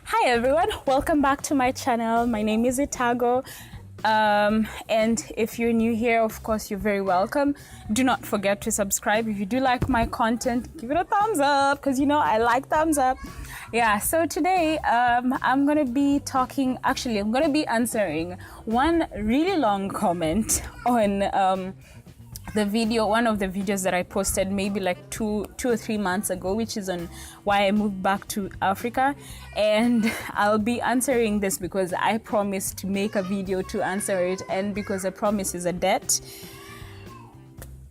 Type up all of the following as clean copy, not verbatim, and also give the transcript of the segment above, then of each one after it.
Hi everyone, welcome back to my channel. My name is Itago. And if you're new here, of course, you're very welcome. Do not forget to subscribe. If you do like my content, give it a thumbs up, because you know I like thumbs up. Yeah, so today I'm gonna be answering one really long comment on one of the videos that I posted maybe like two or 3 months ago, which is on why I moved back to Africa. And I'll be answering this because I promised to make a video to answer it, and because a promise is a debt,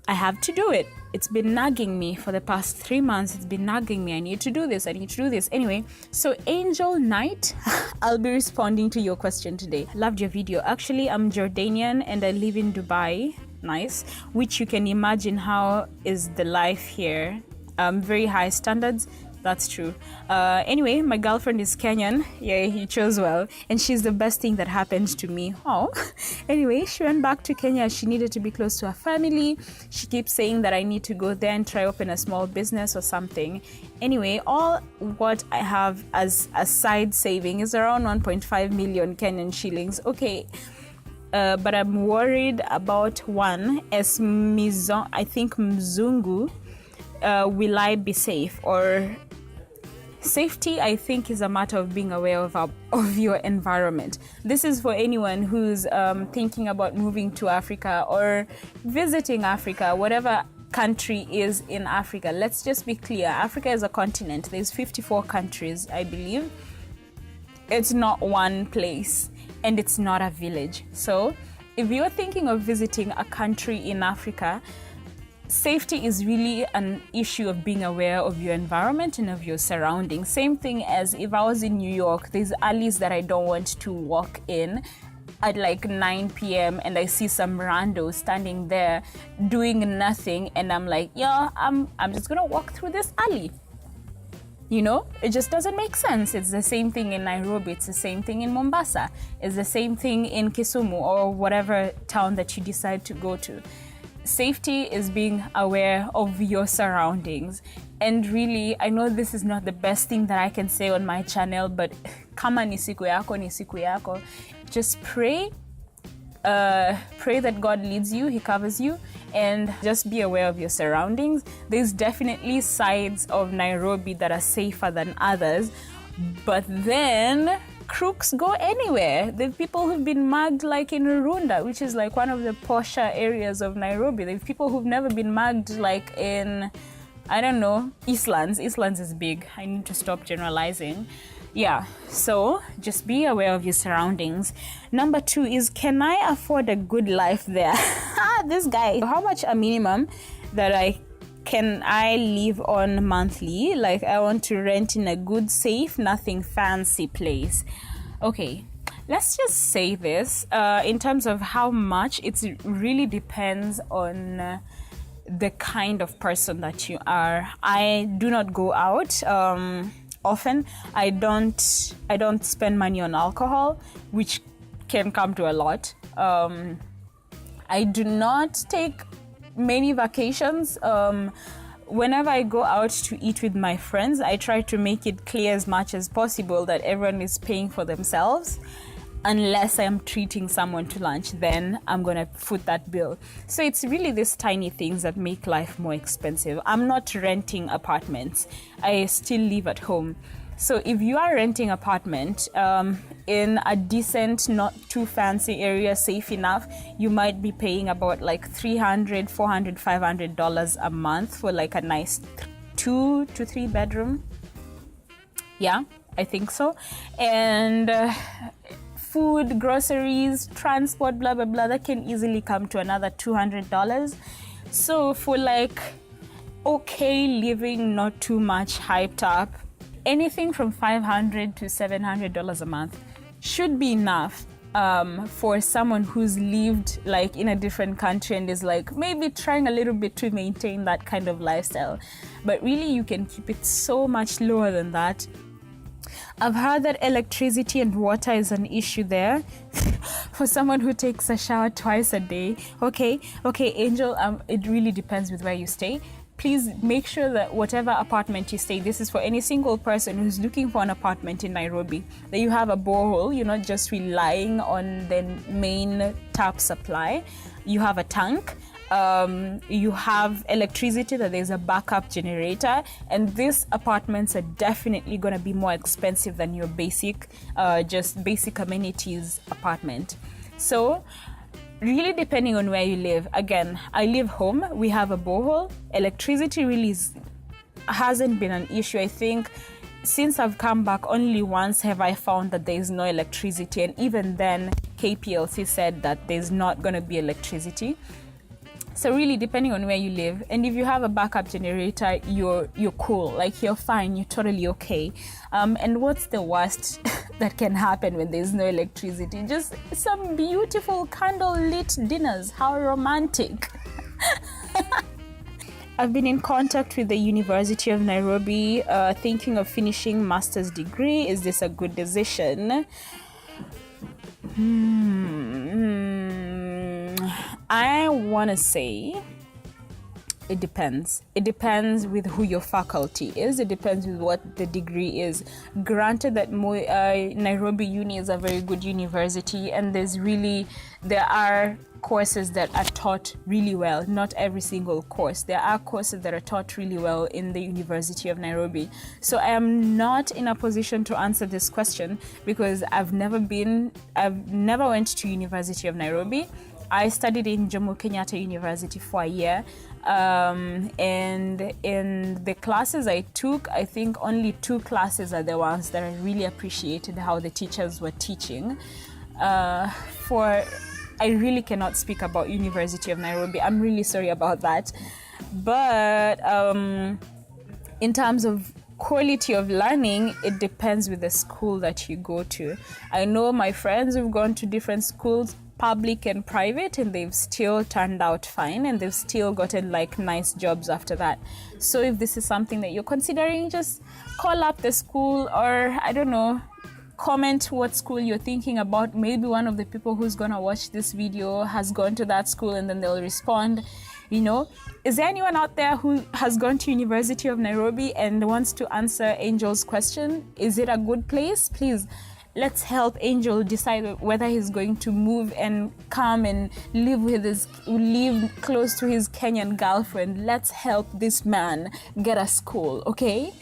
I have to do it. It's been nagging me for the past 3 months. It's been nagging me. I need to do this. Anyway, so Angel Knight, I'll be responding to your question today. Loved your video. Actually, I'm Jordanian and I live in Dubai. Nice. Which you can imagine how is the life here. Very high standards. That's true. Anyway, my girlfriend is Kenyan. Yeah, you chose well. And she's the best thing that happened to me. Oh. Anyway, she went back to Kenya. She needed to be close to her family. She keeps saying that I need to go there and try open a small business or something. Anyway, all what I have as a side saving is around 1.5 million Kenyan shillings. Okay. But I'm worried about one, as I think Mzungu, will I be safe? Or safety, I think, is a matter of being aware of your environment. This is for anyone who's thinking about moving to Africa or visiting Africa, whatever country is in Africa. Let's just be clear. Africa is a continent. There's 54 countries, I believe. It's not one place. And it's not a village. So if you're thinking of visiting a country in Africa, safety is really an issue of being aware of your environment and of your surroundings. Same thing as if I was in New York, there's alleys that I don't want to walk in at like 9 p.m. and I see some rando standing there doing nothing, and I'm like, yeah, I'm just gonna walk through this alley. You know, it just doesn't make sense. It's the same thing in Nairobi. It's the same thing in Mombasa. It's the same thing in Kisumu or whatever town that you decide to go to. Safety is being aware of your surroundings. And really, I know this is not the best thing that I can say on my channel, but kama ni siku yako. Just pray. Pray that God leads you, He covers you, and just be aware of your surroundings. There's definitely sides of Nairobi that are safer than others, but then crooks go anywhere. There are people who've been mugged like in Runda, which is like one of the posher areas of Nairobi. There are people who've never been mugged like in, I don't know, Eastlands. Eastlands is big. I need to stop generalizing. Yeah, so just be aware of your surroundings. Number 2 is, can I afford a good life there? This guy, how much a minimum that I live on monthly? Like, I want to rent in a good, safe, nothing fancy place. Okay, let's just say this. In terms of how much, it really depends on the kind of person that you are. I do not go out often. I don't spend money on alcohol, which can come to a lot. I do not take many vacations. Whenever I go out to eat with my friends, I try to make it clear as much as possible that everyone is paying for themselves. Unless I'm treating someone to lunch, then I'm gonna foot that bill. So it's really these tiny things that make life more expensive. I'm not renting apartments. I still live at home. So if you are renting apartment in a decent, not too fancy area, safe enough, you might be paying about like $300, $400, $500 a month for like a nice 2 to 3 bedroom. Yeah, I think so. And food, groceries, transport, blah, blah, blah, that can easily come to another $200. So for like okay living, not too much hyped up, anything from $500 to $700 a month should be enough for someone who's lived like in a different country and is like maybe trying a little bit to maintain that kind of lifestyle. But really, you can keep it so much lower than that. I've heard that electricity and water is an issue there for someone who takes a shower twice a day. Okay, Angel, it really depends with where you stay. please make sure that whatever apartment you stay, this is for any single person who's looking for an apartment in Nairobi, that you have a borehole. You're not just relying on the main tap supply. You have a tank. You have electricity, that there's a backup generator, and these apartments are definitely going to be more expensive than your basic amenities apartment. So really depending on where you live. Again, I live home, we have a borehole. Electricity really hasn't been an issue. I think since I've come back, only once have I found that there is no electricity, and even then KPLC said that there's not going to be electricity. So really depending on where you live, and if you have a backup generator, you're cool, like you're fine, you're totally okay. And what's the worst that can happen when there's no electricity? Just some beautiful candle-lit dinners. How romantic. I've been in contact with the University of Nairobi, thinking of finishing master's degree. Is this a good decision? I want to say it depends. It depends with who your faculty is. It depends with what the degree is. Granted that Nairobi Uni is a very good university, and there are courses that are taught really well. Not every single course. There are courses that are taught really well in the University of Nairobi. So I am not in a position to answer this question because I've never went to University of Nairobi. I studied in Jomo Kenyatta University for a year, and in the classes I took, I think only 2 classes are the ones that I really appreciated how the teachers were teaching. I really cannot speak about University of Nairobi. I'm really sorry about that. But in terms of quality of learning, it depends with the school that you go to. I know my friends who've gone to different schools, public and private, and they've still turned out fine, and they've still gotten like nice jobs after that. So if this is something that you're considering, just call up the school, or I don't know, comment what school you're thinking about. Maybe one of the people who's gonna watch this video has gone to that school, and then they'll respond. You know, is there anyone out there who has gone to University of Nairobi and wants to answer Angel's question? Is it a good place? Please, let's help Angel decide whether he's going to move and come and live close to his Kenyan girlfriend. Let's help this man get a school, okay?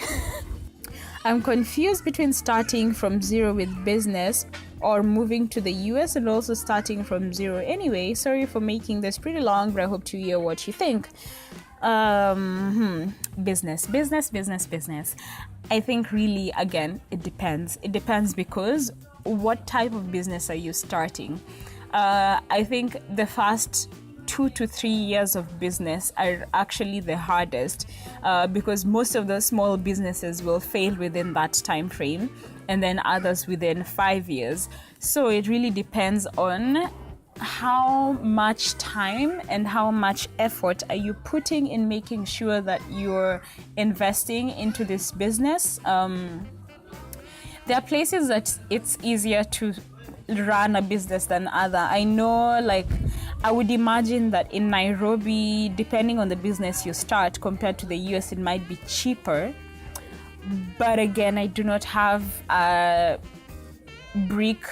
I'm confused between starting from zero with business or moving to the US and also starting from zero. Anyway, sorry for making this pretty long, but I hope to hear what you think. Business. I think really, again, it depends. It depends because what type of business are you starting? I think the first 2 to 3 years of business are actually the hardest because most of the small businesses will fail within that time frame, and then others within 5 years. So it really depends on how much time and how much effort are you putting in making sure that you're investing into this business. There are places that it's easier to run a business than other. I know, like, I would imagine that in Nairobi, depending on the business you start compared to the US, it might be cheaper. But again, I do not have a brick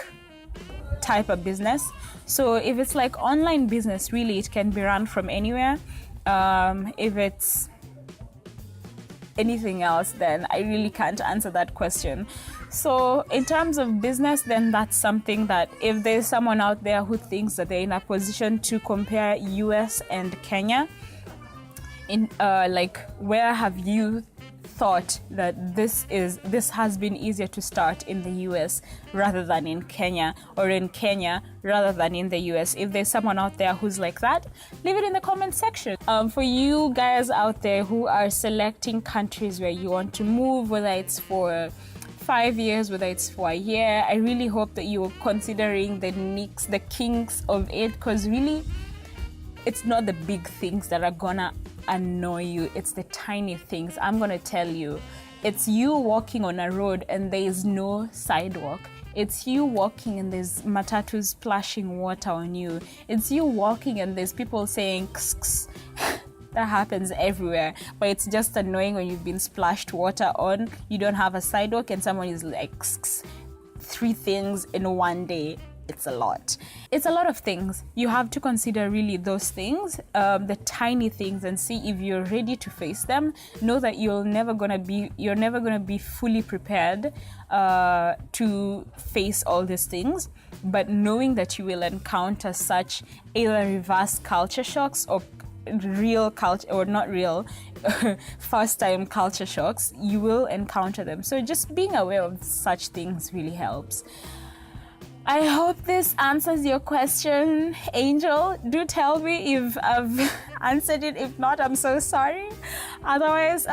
type of business. So if it's like online business, really, it can be run from anywhere. If it's anything else, then I really can't answer that question. So in terms of business, then that's something that if there's someone out there who thinks that they're in a position to compare US and Kenya, where have you thought that this has been easier to start in the US rather than in Kenya, or in Kenya rather than in the US? If there's someone out there who's like that, leave it in the comment section. For you guys out there who are selecting countries where you want to move, whether it's for 5 years, whether it's for a year, I really hope that you're considering the kinks of it, because really it's not the big things that are gonna annoy you, it's the tiny things. I'm gonna tell you, it's you walking on a road and there is no sidewalk. It's you walking and there's matatus splashing water on you. It's you walking and there's people saying kss, kss. That happens everywhere, but it's just annoying when you've been splashed water on, you don't have a sidewalk, and someone is like 3 things in one day. It's a lot. It's a lot of things. You have to consider really those things, the tiny things, and see if you're ready to face them. Know that you're never gonna be fully prepared to face all these things, but knowing that you will encounter such either reverse culture shocks or real culture, or not real, first time culture shocks, you will encounter them. So just being aware of such things really helps. I hope this answers your question, Angel. Do tell me if I've answered it. If not, I'm so sorry. Otherwise,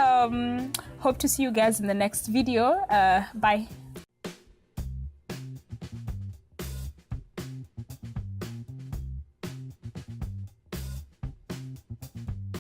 hope to see you guys in the next video. Bye.